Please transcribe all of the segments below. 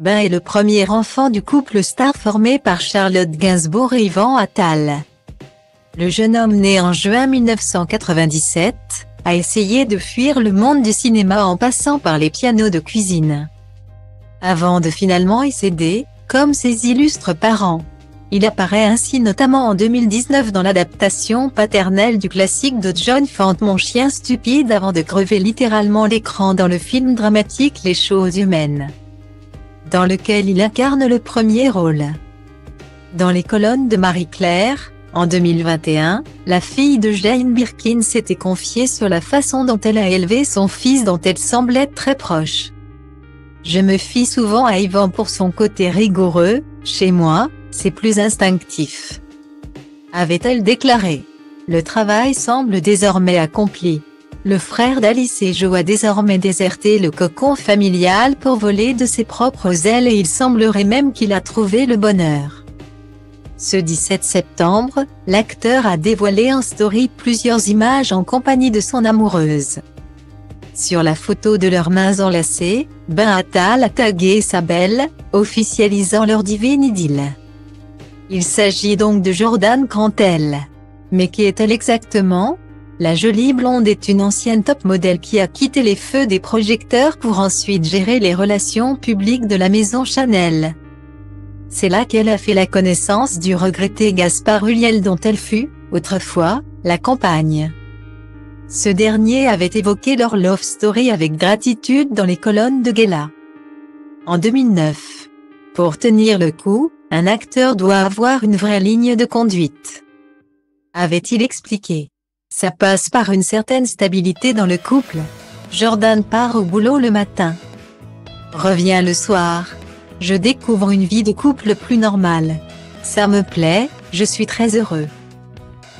Ben est le premier enfant du couple star formé par Charlotte Gainsbourg et Yvan Attal. Le jeune homme né en juin 1997, a essayé de fuir le monde du cinéma en passant par les pianos de cuisine. Avant de finalement y céder, comme ses illustres parents. Il apparaît ainsi notamment en 2019 dans l'adaptation paternelle du classique de John Fante Mon chien stupide avant de crever littéralement l'écran dans le film dramatique Les choses humaines, dans lequel il incarne le premier rôle. Dans les colonnes de Marie-Claire, en 2021, la fille de Jane Birkin s'était confiée sur la façon dont elle a élevé son fils dont elle semblait très proche. Je me fie souvent à Yvan pour son côté rigoureux, chez moi, c'est plus instinctif, avait-elle déclaré. Le travail semble désormais accompli. Le frère d'Alice et Joe a désormais déserté le cocon familial pour voler de ses propres ailes et il semblerait même qu'il a trouvé le bonheur. Ce 17 septembre, l'acteur a dévoilé en story plusieurs images en compagnie de son amoureuse. Sur la photo de leurs mains enlacées, Ben Attal a tagué sa belle, officialisant leur divine idylle. Il s'agit donc de Jordan Cantel. Mais qui est-elle exactement? La jolie blonde est une ancienne top modèle qui a quitté les feux des projecteurs pour ensuite gérer les relations publiques de la maison Chanel. C'est là qu'elle a fait la connaissance du regretté Gaspard Ulliel dont elle fut, autrefois, la compagne. Ce dernier avait évoqué leur love story avec gratitude dans les colonnes de Gala. En 2009. Pour tenir le coup, un acteur doit avoir une vraie ligne de conduite, avait-il expliqué. Ça passe par une certaine stabilité dans le couple. Jordan part au boulot le matin, revient le soir. Je découvre une vie de couple plus normale. Ça me plaît, je suis très heureux.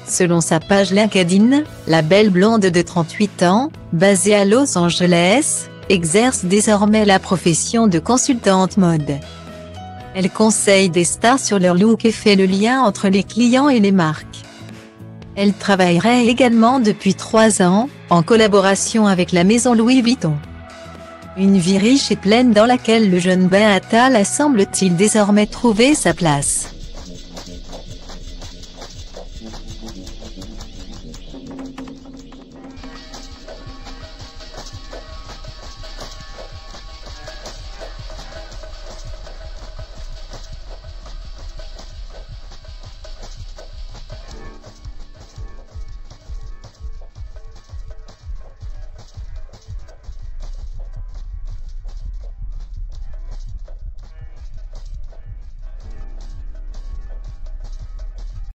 Selon sa page LinkedIn, la belle blonde de 38 ans, basée à Los Angeles, exerce désormais la profession de consultante mode. Elle conseille des stars sur leur look et fait le lien entre les clients et les marques. Elle travaillerait également depuis 3 ans, en collaboration avec la maison Louis Vuitton. Une vie riche et pleine dans laquelle le jeune Ben Attal a semble-t-il désormais trouvé sa place.